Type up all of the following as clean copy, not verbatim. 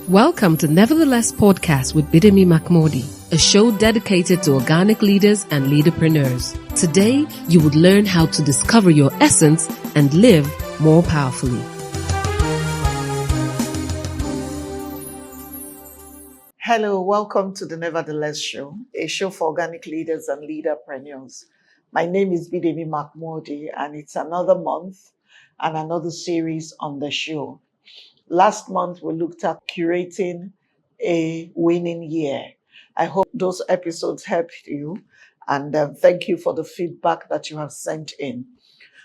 Welcome to Nevertheless Podcast with Bidemi Mark-Mordi, a show dedicated to organic leaders and leaderpreneurs. Today, you would learn how to discover your essence and live more powerfully. Hello, welcome to the Nevertheless Show, a show for organic leaders and leaderpreneurs. My name is Bidemi Mark-Mordi, and it's another month and another series on the show. Last month, we looked at curating a winning year. I hope those episodes helped you, and thank you for the feedback that you have sent in.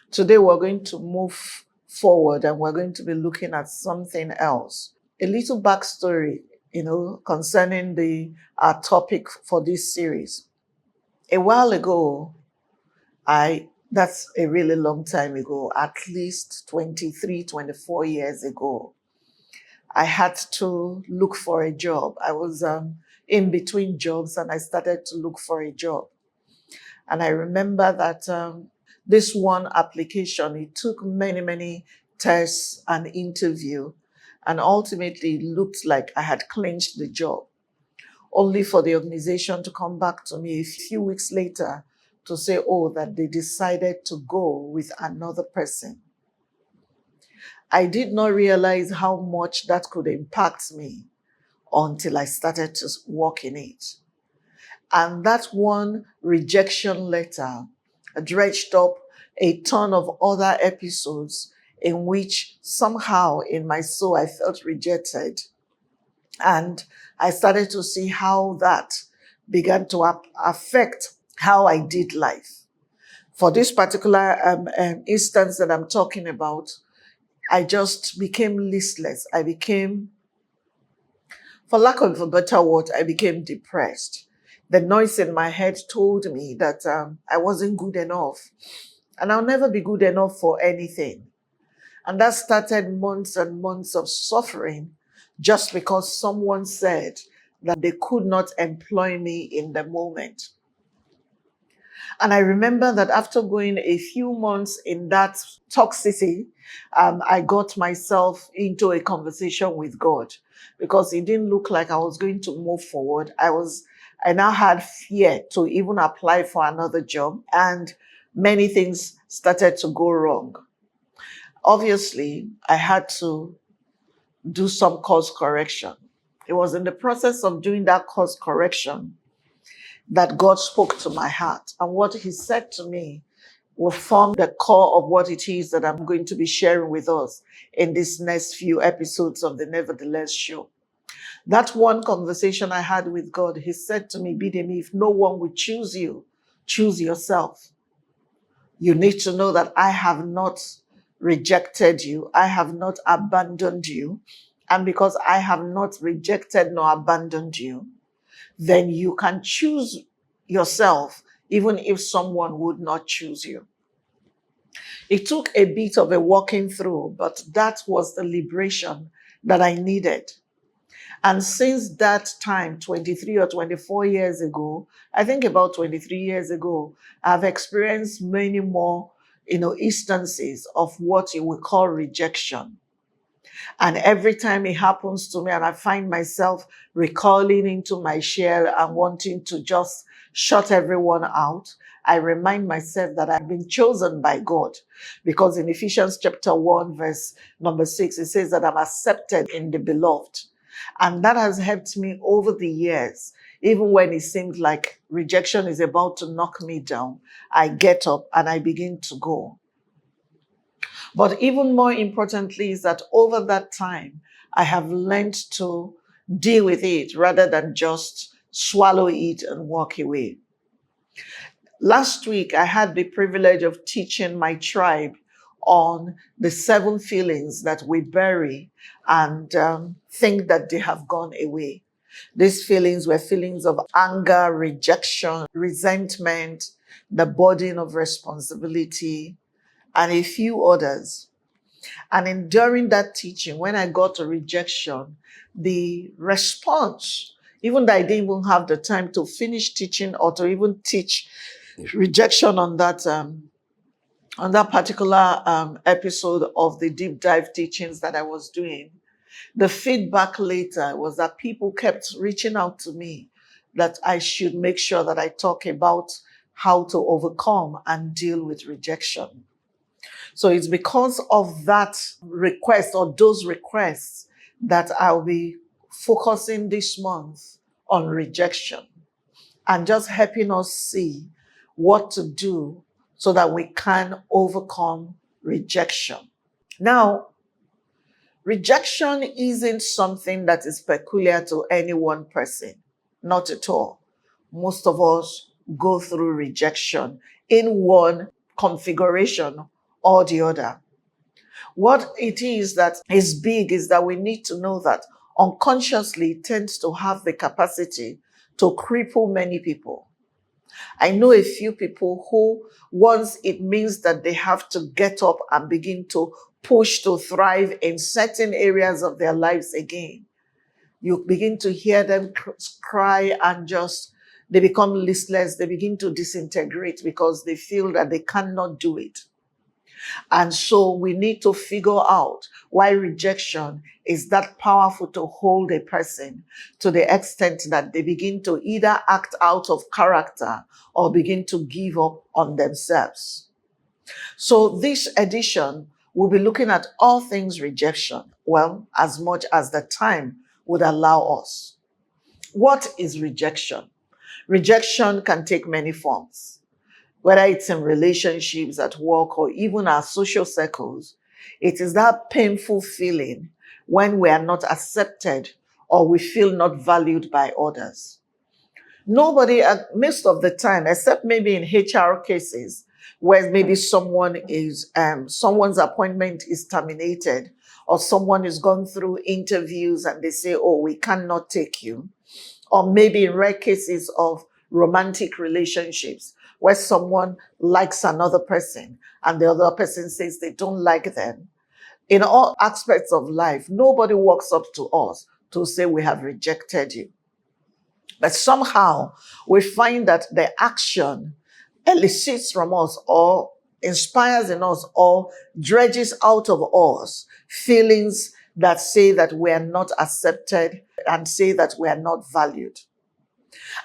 Today, we're going to move forward and we're going to be looking at something else. A little backstory, concerning our topic for this series. A while ago, that's a really long time ago, at least 23, 24 years ago, I had to look for a job. I was in between jobs and I started to look for a job. And I remember that this one application, it took many tests and interview, and ultimately it looked like I had clinched the job, only for the organization to come back to me a few weeks later to say, that they decided to go with another person. I did not realize how much that could impact me until I started to work in it. And that one rejection letter dredged up a ton of other episodes in which somehow in my soul I felt rejected. And I started to see how that began to affect how I did life. For this particular instance that I'm talking about, I just became listless. For lack of a better word, I became depressed. The noise in my head told me that I wasn't good enough, and I'll never be good enough for anything. And that started months and months of suffering just because someone said that they could not employ me in the moment. And I remember that after going a few months in that toxicity, I got myself into a conversation with God because it didn't look like I was going to move forward. I now had fear to even apply for another job, and many things started to go wrong. Obviously, I had to do some course correction. It was in the process of doing that course correction that God spoke to my heart. And what he said to me will form the core of what it is that I'm going to be sharing with us in these next few episodes of the Nevertheless Show. That one conversation I had with God, he said to me, Bidemi, if no one would choose you, choose yourself. You need to know that I have not rejected you. I have not abandoned you. And because I have not rejected nor abandoned you, then you can choose yourself, even if someone would not choose you. It took a bit of a walking through, but that was the liberation that I needed. And since that time, 23 or 24 years ago, I think about 23 years ago, I've experienced many more, instances of what you would call rejection. And every time it happens to me and I find myself recalling into my shell and wanting to just shut everyone out, I remind myself that I've been chosen by God. Because in Ephesians chapter 1, verse number 6, it says that I'm accepted in the beloved. And that has helped me over the years. Even when it seems like rejection is about to knock me down, I get up and I begin to go. But even more importantly is that over that time, I have learned to deal with it rather than just swallow it and walk away. Last week, I had the privilege of teaching my tribe on the 7 feelings that we bury and think that they have gone away. These feelings were feelings of anger, rejection, resentment, the burden of responsibility, and a few others. And during that teaching, when I got to rejection, the response, even though I didn't even have the time to finish teaching or to even teach rejection on that particular episode of the deep dive teachings that I was doing, The feedback later was that people kept reaching out to me that I should make sure that I talk about how to overcome and deal with rejection. So it's because of that request or those requests that I'll be focusing this month on rejection and just helping us see what to do so that we can overcome rejection. Now, rejection isn't something that is peculiar to any one person, not at all. Most of us go through rejection in one configuration or the other. What it is that is big is that we need to know that unconsciously it tends to have the capacity to cripple many people. I know a few people who, once it means that they have to get up and begin to push to thrive in certain areas of their lives again, you begin to hear them cry and just, they become listless. They begin to disintegrate because they feel that they cannot do it. And so we need to figure out why rejection is that powerful to hold a person to the extent that they begin to either act out of character or begin to give up on themselves. So this edition, we'll be looking at all things rejection, well, as much as the time would allow us. What is rejection? Rejection can take many forms. Whether it's in relationships, at work, or even our social circles, it is that painful feeling when we are not accepted or we feel not valued by others. Nobody, most of the time, except maybe in HR cases, where maybe someone's appointment is terminated, or someone has gone through interviews and they say, oh, we cannot take you. Or maybe in rare cases of romantic relationships, where someone likes another person and the other person says they don't like them. In all aspects of life, nobody walks up to us to say we have rejected you. But somehow we find that the action elicits from us or inspires in us or dredges out of us feelings that say that we are not accepted and say that we are not valued.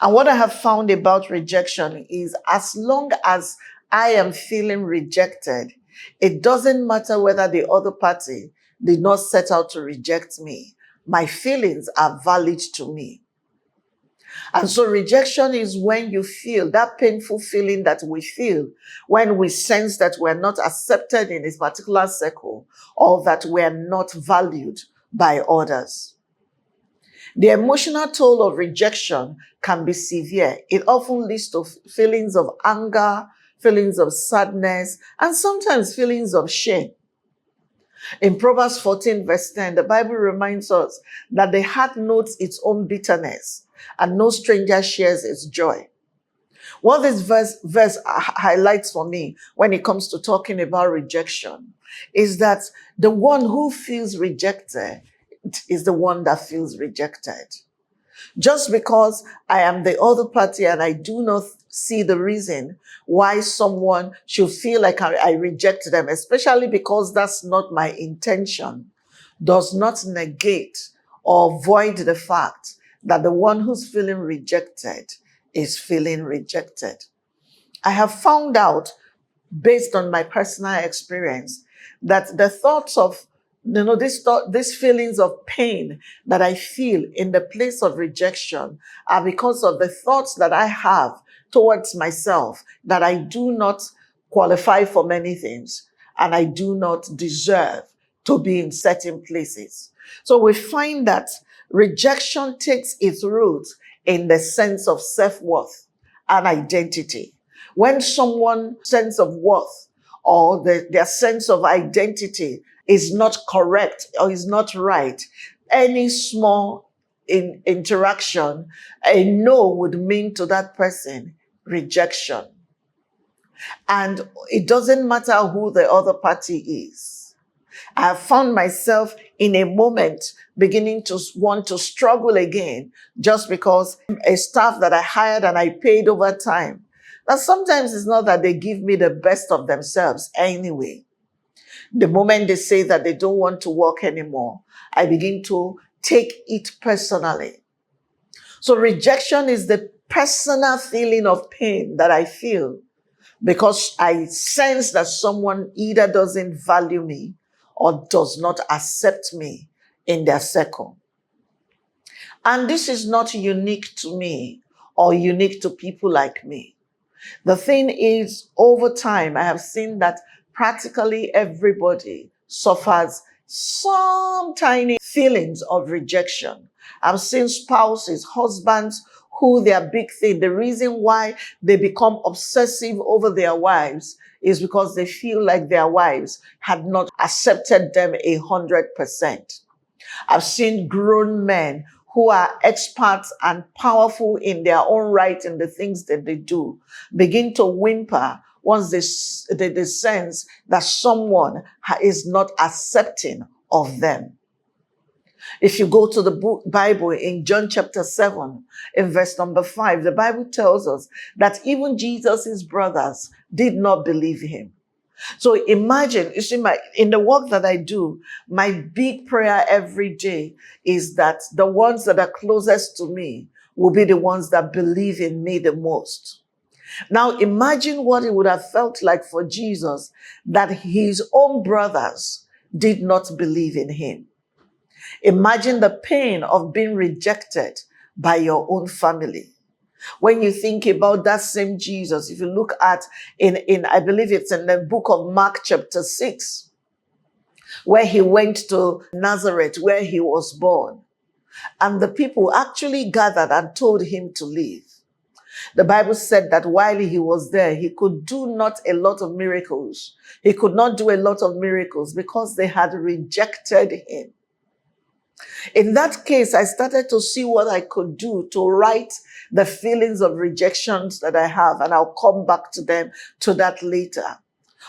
And what I have found about rejection is as long as I am feeling rejected, it doesn't matter whether the other party did not set out to reject me. My feelings are valid to me. And so rejection is when you feel that painful feeling that we feel when we sense that we're not accepted in a particular circle or that we're not valued by others. The emotional toll of rejection can be severe. It often leads to feelings of anger, feelings of sadness, and sometimes feelings of shame. In Proverbs 14 verse 10, the Bible reminds us that the heart notes its own bitterness and no stranger shares its joy. What this verse highlights for me when it comes to talking about rejection is that the one who feels rejected is the one that feels rejected. Just because I am the other party and I do not see the reason why someone should feel like I reject them, especially because that's not my intention, does not negate or void the fact that the one who's feeling rejected is feeling rejected. I have found out, based on my personal experience, that the thoughts of these feelings of pain that I feel in the place of rejection are because of the thoughts that I have towards myself, that I do not qualify for many things and I do not deserve to be in certain places. So we find that rejection takes its root in the sense of self-worth and identity. When someone's sense of worth or their sense of identity is not correct or is not right, any small interaction, a no would mean to that person rejection. And it doesn't matter who the other party is. I have found myself in a moment beginning to want to struggle again just because a staff that I hired and I paid over time. Now, sometimes it's not that they give me the best of themselves anyway. The moment they say that they don't want to work anymore, I begin to take it personally. So rejection is the personal feeling of pain that I feel because I sense that someone either doesn't value me or does not accept me in their circle. And this is not unique to me or unique to people like me. The thing is, over time, I have seen that practically everybody suffers some tiny feelings of rejection. I've seen spouses, husbands, who their big thing, the reason why they become obsessive over their wives is because they feel like their wives had not accepted them 100%. I've seen grown men who are experts and powerful in their own right in the things that they do begin to whimper once they sense that someone is not accepting of them. If you go to the Bible in John chapter 7, in verse number 5, the Bible tells us that even Jesus' brothers did not believe him. So imagine, you see, in the work that I do, my big prayer every day is that the ones that are closest to me will be the ones that believe in me the most. Now imagine what it would have felt like for Jesus that his own brothers did not believe in him. Imagine the pain of being rejected by your own family. When you think about that same Jesus, if you look at I believe it's in the book of Mark chapter 6, where he went to Nazareth, where he was born, and the people actually gathered and told him to leave. The Bible said that while he was there, he could do not a lot of miracles. He could not do a lot of miracles because they had rejected him. In that case, I started to see what I could do to write the feelings of rejections that I have, and I'll come back to that later.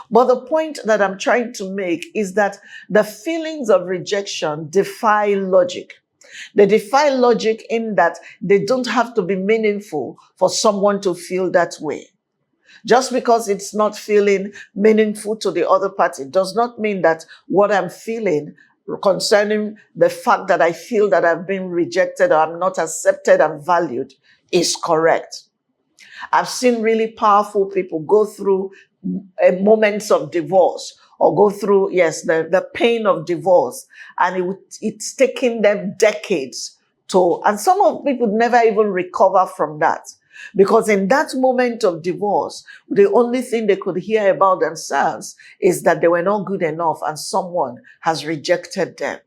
But the point that I'm trying to make is that the feelings of rejection defy logic. They defy logic in that they don't have to be meaningful for someone to feel that way. Just because it's not feeling meaningful to the other party does not mean that what I'm feeling concerning the fact that I feel that I've been rejected or I'm not accepted and valued is correct. I've seen really powerful people go through moments of divorce or go through, the pain of divorce, and it's taken them decades and some of people never even recover from that. Because in that moment of divorce, the only thing they could hear about themselves is that they were not good enough and someone has rejected them.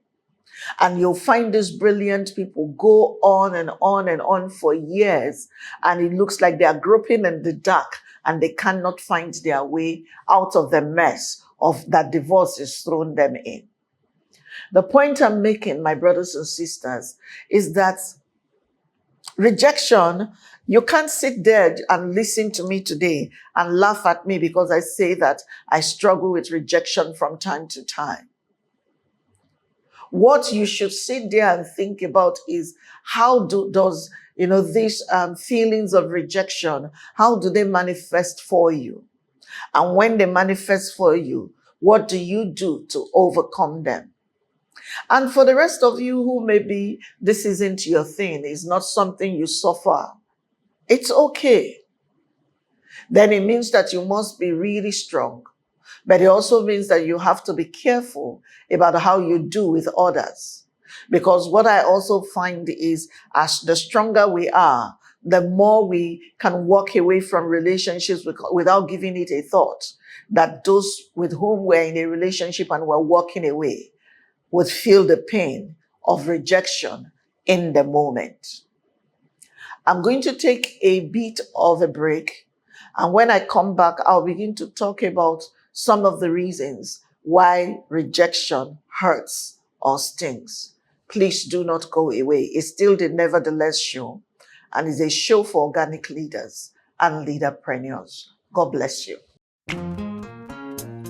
And you'll find these brilliant people go on and on and on for years, and it looks like they are groping in the dark and they cannot find their way out of the mess of that divorce has thrown them in. The point I'm making, my brothers and sisters, is that rejection, you can't sit there and listen to me today and laugh at me because I say that I struggle with rejection from time to time. What you should sit there and think about is how does these feelings of rejection, how do they manifest for you? And when they manifest for you, what do you do to overcome them? And for the rest of you who maybe this isn't your thing, it's not something you suffer, it's okay. Then it means that you must be really strong. But it also means that you have to be careful about how you do with others. Because what I also find is, as the stronger we are, the more we can walk away from relationships without giving it a thought, that those with whom we're in a relationship and we're walking away would feel the pain of rejection in the moment. I'm going to take a bit of a break, and when I come back, I'll begin to talk about some of the reasons why rejection hurts or stings. Please do not go away. It's still the Nevertheless Show, and it's a show for organic leaders and leaderpreneurs. God bless you.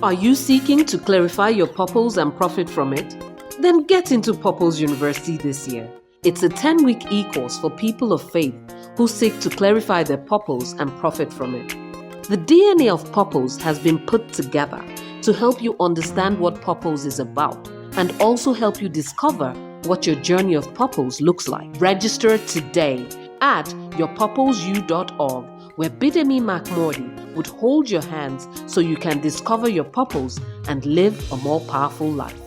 Are you seeking to clarify your purpose and profit from it? Then get into Purpose University this year. It's a 10-week e-course for people of faith who seek to clarify their purpose and profit from it. The DNA of purpose has been put together to help you understand what purpose is about and also help you discover what your journey of purpose looks like. Register today at yourpurposeyou.org, where Bidemi Mark-Mordi would hold your hands so you can discover your purpose and live a more powerful life.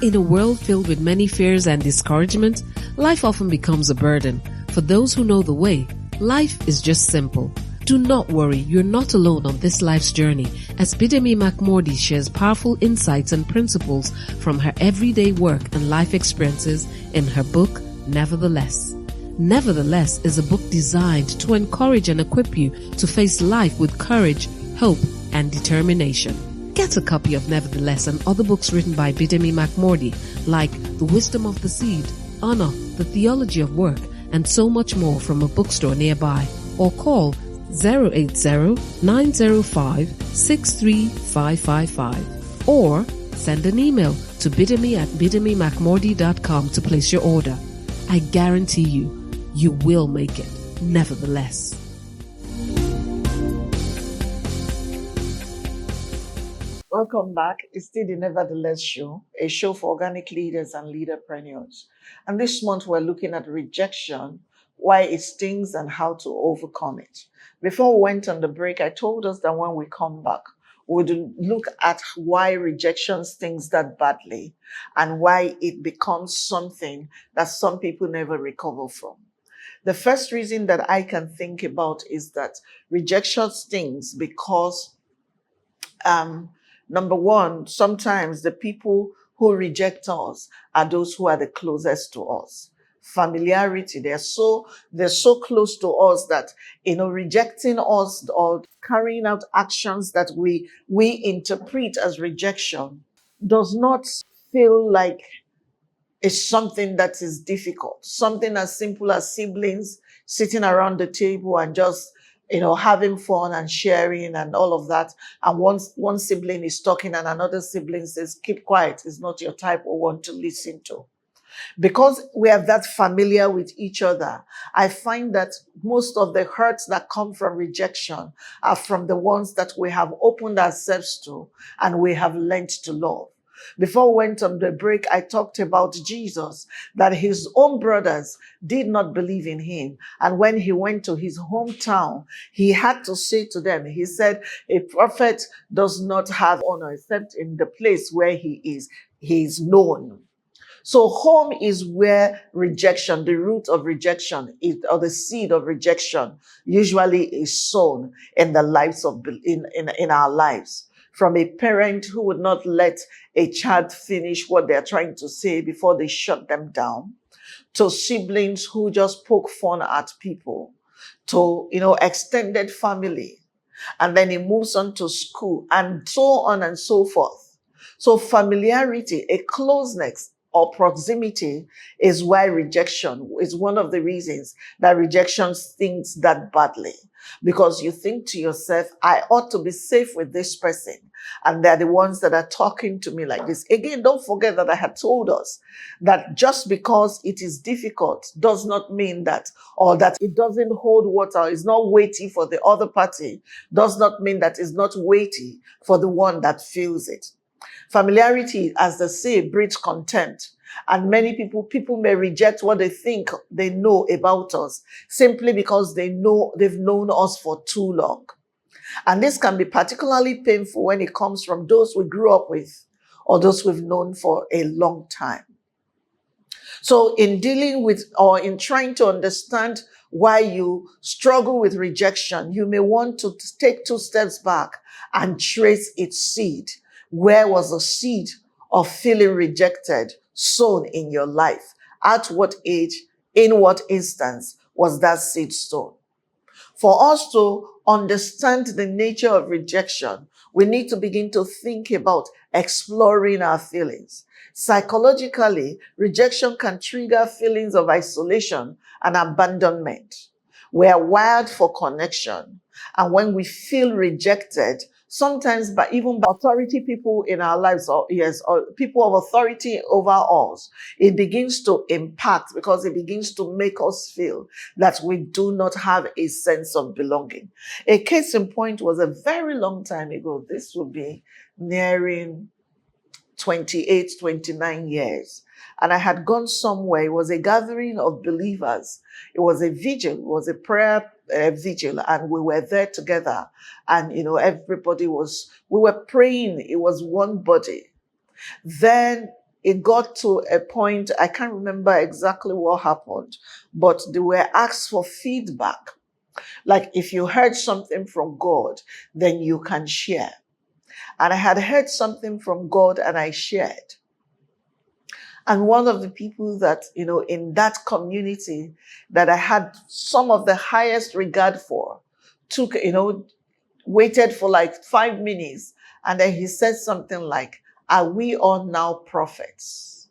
In a world filled with many fears and discouragement, life often becomes a burden. For those who know the way, life is just simple. Do not worry, you're not alone on this life's journey, as Bidemi Mark-Mordi shares powerful insights and principles from her everyday work and life experiences in her book, Nevertheless. Nevertheless is a book designed to encourage and equip you to face life with courage, hope, and determination. Get a copy of Nevertheless and other books written by Bidemi Mark-Mordi, like The Wisdom of the Seed, Honor, The Theology of Work, and so much more from a bookstore nearby, or call 080-905-63555, or send an email to bidemi@bidemimarkmordi.com to place your order. I guarantee you will make it. Nevertheless. Welcome back. It's still the Nevertheless Show, a show for organic leaders and leaderpreneurs. And this month we're looking at rejection, why it stings and how to overcome it. Before we went on the break, I told us that when we come back, we'll look at why rejection stings that badly and why it becomes something that some people never recover from. The first reason that I can think about is that rejection stings because number one, sometimes the people who reject us are those who are the closest to us. Familiarity, they're so close to us that, rejecting us or carrying out actions that we interpret as rejection does not feel like it's something that is difficult. Something as simple as siblings sitting around the table and just having fun and sharing and all of that. And one sibling is talking and another sibling says, keep quiet, it's not your type or want to listen to. Because we are that familiar with each other, I find that most of the hurts that come from rejection are from the ones that we have opened ourselves to and we have learned to love. Before we went on the break, I talked about Jesus, that his own brothers did not believe in him. And when he went to his hometown, he had to say to them, he said, a prophet does not have honor except in the place where he is known. So home is where rejection, the root of rejection, or the seed of rejection usually is sown in the lives of, in our lives. From a parent who would not let a child finish what they're trying to say before they shut them down, to siblings who just poke fun at people, to, extended family. And then it moves on to school and so on and so forth. So familiarity, a closeness or proximity is why rejection is one of the reasons that rejection stings that badly. Because you think to yourself, I ought to be safe with this person. And they're the ones that are talking to me like this. Again, don't forget that I had told us that just because it is difficult does not mean that, or that it doesn't hold water, is not weighty for the other party, does not mean that it's not weighty for the one that feels it. Familiarity, as they say, breeds contempt. And many people may reject what they think they know about us simply because they've known us for too long. And this can be particularly painful when it comes from those we grew up with or those we've known for a long time. So in dealing with or in trying to understand why you struggle with rejection, you may want to take 2 steps back and trace its seed. Where was the seed of feeling rejected sown in your life? At what age, in what instance was that seed sown? For us to understand the nature of rejection, we need to begin to think about exploring our feelings. Psychologically, rejection can trigger feelings of isolation and abandonment. We are wired for connection. And when we feel rejected, sometimes even by authority people in our lives, or yes, or people of authority over us, it begins to impact because it begins to make us feel that we do not have a sense of belonging. A case in point was a very long time ago. This will be nearing 28, 29 years. And I had gone somewhere. It was a gathering of believers. It was a vigil. It was a prayer vigil. And we were there together. And, everybody we were praying. It was one body. Then it got to a point, I can't remember exactly what happened, but they were asked for feedback. Like if you heard something from God, then you can share. And I had heard something from God and I shared. And one of the people that, in that community that I had some of the highest regard for, waited for like 5 minutes. And then he said something like, "Are we all now prophets?"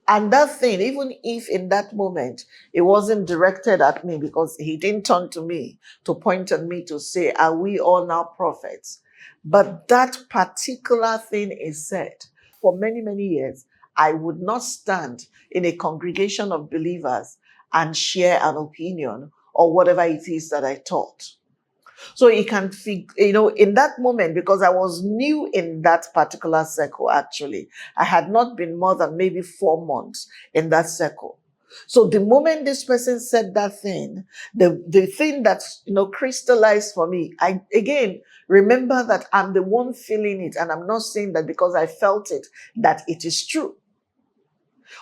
And that thing, even if in that moment it wasn't directed at me because he didn't turn to me to point at me to say, "Are we all now prophets?" But that particular thing is said. For many, many years, I would not stand in a congregation of believers and share an opinion or whatever it is that I taught. So it can, in that moment, because I was new in that particular circle, actually, I had not been more than maybe 4 months in that circle. So the moment this person said that thing, the thing that, crystallized for me, I, again, remember that I'm the one feeling it. And I'm not saying that because I felt it, that it is true.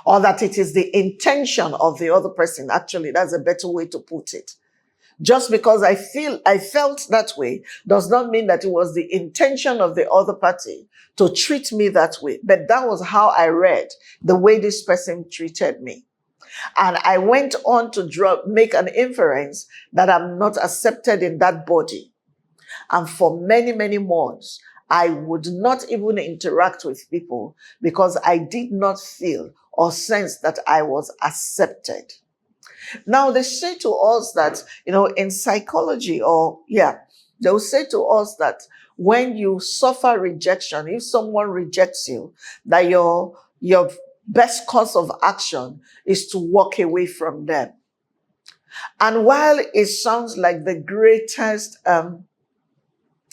Or that it is the intention of the other person. Actually, that's a better way to put it. Just because I felt that way does not mean that it was the intention of the other party to treat me that way. But that was how I read the way this person treated me. And I went on to make an inference that I'm not accepted in that body. And for many, many months, I would not even interact with people because I did not feel or sense that I was accepted. Now, they say to us that, in psychology they'll say to us that when you suffer rejection, if someone rejects you, that your best course of action is to walk away from them. And while it sounds like the greatest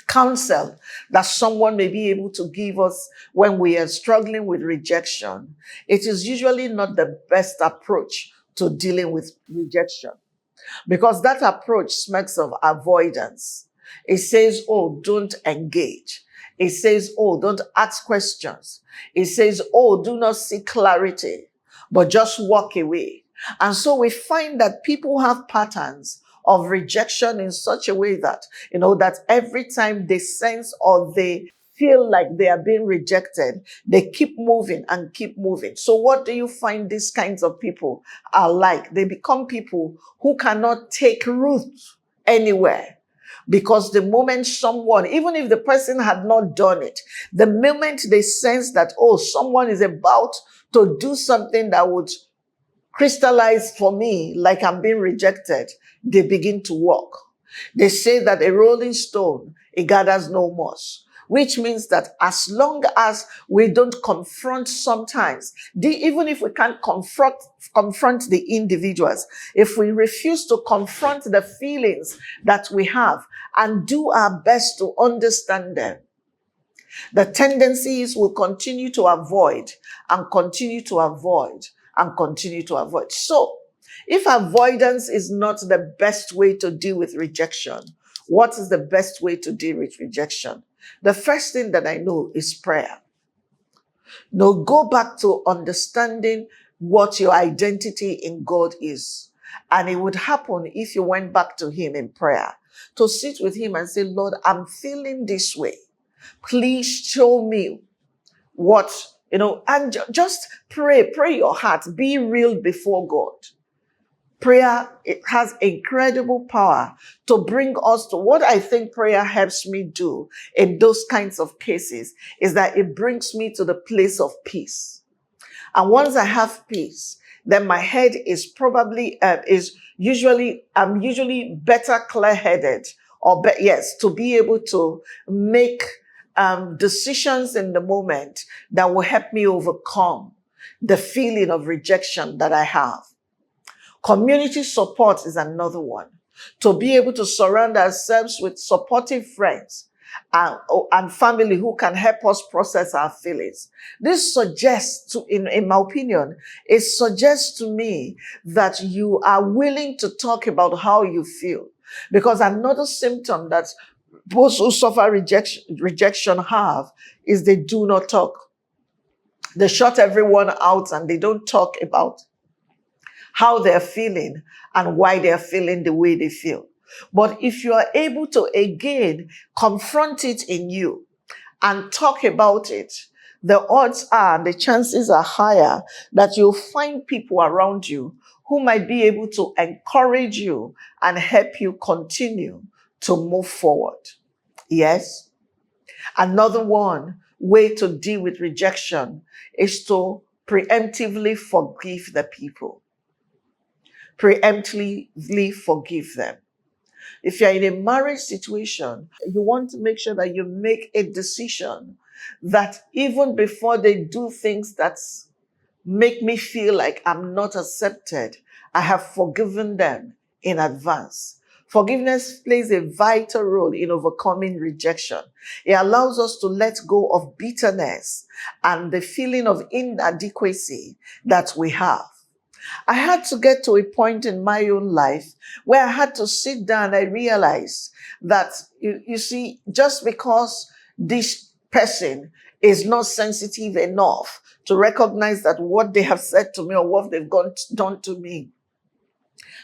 counsel that someone may be able to give us when we are struggling with rejection, it is usually not the best approach to dealing with rejection, because that approach smacks of avoidance. It says, "Oh, don't engage." It says, "Oh, don't ask questions." It says, "Oh, do not seek clarity, but just walk away." And so we find that people have patterns of rejection in such a way that, that every time they sense or they feel like they are being rejected, they keep moving and keep moving. So what do you find these kinds of people are like? They become people who cannot take root anywhere. Because the moment someone, even if the person had not done it, the moment they sense that, oh, someone is about to do something that would crystallize for me like I'm being rejected, they begin to walk. They say that a rolling stone, it gathers no moss. Which means that as long as we don't confront sometimes, even if we can't confront the individuals, if we refuse to confront the feelings that we have and do our best to understand them, the tendencies will continue to avoid and continue to avoid and continue to avoid. So, if avoidance is not the best way to deal with rejection, what is the best way to deal with rejection? The first thing that I know is prayer. Now, go back to understanding what your identity in God is. And it would happen if you went back to Him in prayer, to sit with Him and say, "Lord, I'm feeling this way. Please show me what, and just pray your heart, be real before God." Prayer, it has incredible power to bring us to what I think prayer helps me do in those kinds of cases is that it brings me to the place of peace. And once I have peace, then my head is I'm usually better clear-headed yes, to be able to make decisions in the moment that will help me overcome the feeling of rejection that I have. Community support is another one. To be able to surround ourselves with supportive friends and family who can help us process our feelings. This suggests, in my opinion, it suggests to me that you are willing to talk about how you feel. Because another symptom that those who suffer rejection have is they do not talk. They shut everyone out and they don't talk about how they're feeling and why they're feeling the way they feel. But if you are able to again confront it in you and talk about it, the odds are, the chances are higher that you'll find people around you who might be able to encourage you and help you continue to move forward. Yes. Another way to deal with rejection is to preemptively forgive the people. Preemptively forgive them. If you're in a marriage situation, you want to make sure that you make a decision that even before they do things that make me feel like I'm not accepted, I have forgiven them in advance. Forgiveness plays a vital role in overcoming rejection. It allows us to let go of bitterness and the feeling of inadequacy that we have. I had to get to a point in my own life where I had to sit down and I realized that, you see, just because this person is not sensitive enough to recognize that what they have said to me or what they've done to me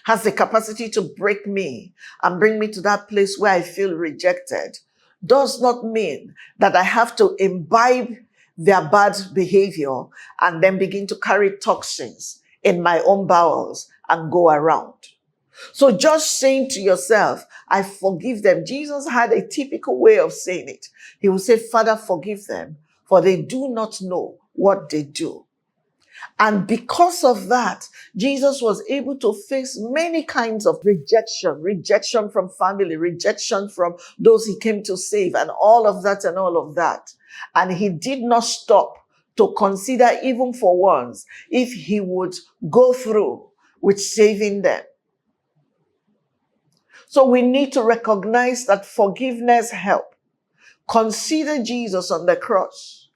has the capacity to break me and bring me to that place where I feel rejected, does not mean that I have to imbibe their bad behavior and then begin to carry toxins in my own bowels and go around. So just saying to yourself, I forgive them. Jesus had a typical way of saying it. He would say, Father, forgive them, for they do not know what they do. And because of that, Jesus was able to face many kinds of rejection from family, rejection from those he came to save, and all of that and all of that. And he did not stop to consider even for once if he would go through with saving them. So we need to recognize that forgiveness helps. Consider Jesus on the cross.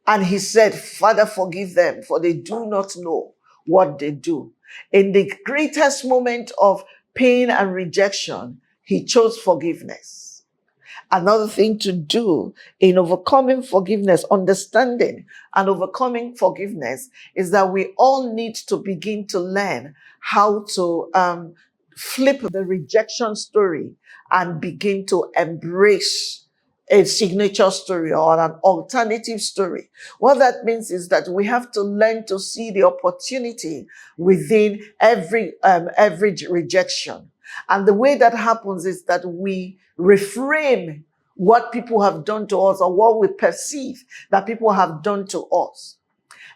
And he said, Father, forgive them, for they do not know what they do. In the greatest moment of pain and rejection, he chose forgiveness. Another thing to do in overcoming forgiveness, understanding and overcoming forgiveness, is that we all need to begin to learn how to flip the rejection story and begin to embrace a signature story or an alternative story. What that means is that we have to learn to see the opportunity within every rejection. And the way that happens is that we reframe what people have done to us or what we perceive that people have done to us.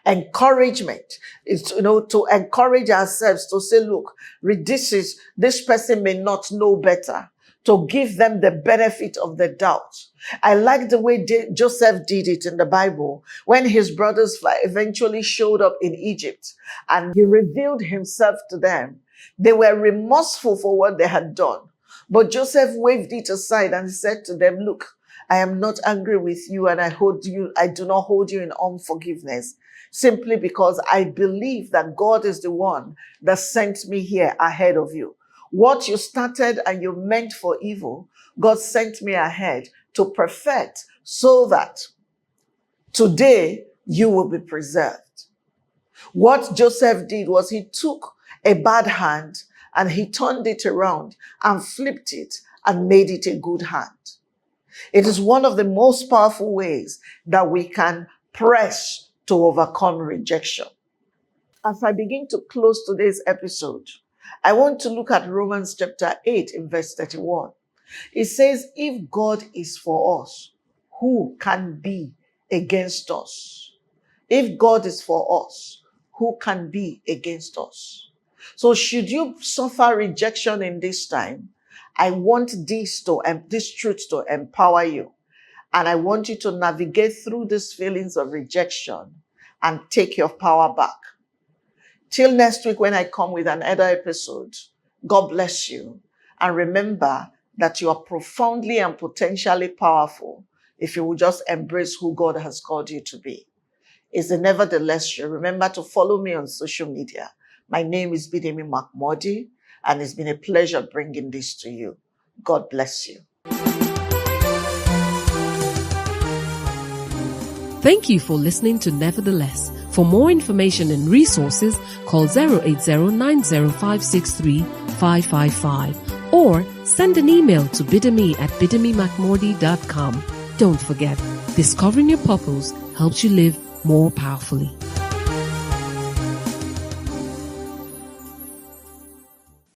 Encouragement is, to encourage ourselves to say, look, this person may not know better, to give them the benefit of the doubt. I like the way Joseph did it in the Bible when his brothers eventually showed up in Egypt and he revealed himself to them. They were remorseful for what they had done. But Joseph waved it aside and said to them, look, I am not angry with you and I do not hold you in unforgiveness, simply because I believe that God is the one that sent me here ahead of you. What you started and you meant for evil, God sent me ahead to perfect so that today you will be preserved. What Joseph did was he took a bad hand and he turned it around and flipped it and made it a good hand. It is one of the most powerful ways that we can press to overcome rejection. As I begin to close today's episode, I want to look at Romans chapter 8 in verse 31. It says, if God is for us, who can be against us? If God is for us, who can be against us? So should you suffer rejection in this time, I want this truth to empower you. And I want you to navigate through these feelings of rejection and take your power back. Till next week when I come with another episode, God bless you. And remember that you are profoundly and potentially powerful if you will just embrace who God has called you to be. It's a Nevertheless show. Remember to follow me on social media. My name is Bidemi Mark-Mordi, and it's been a pleasure bringing this to you. God bless you. Thank you for listening to Nevertheless. For more information and resources, call 080-90563-555 or send an email to bidemi@bidemimarkmordi.com. Don't forget, discovering your purpose helps you live more powerfully.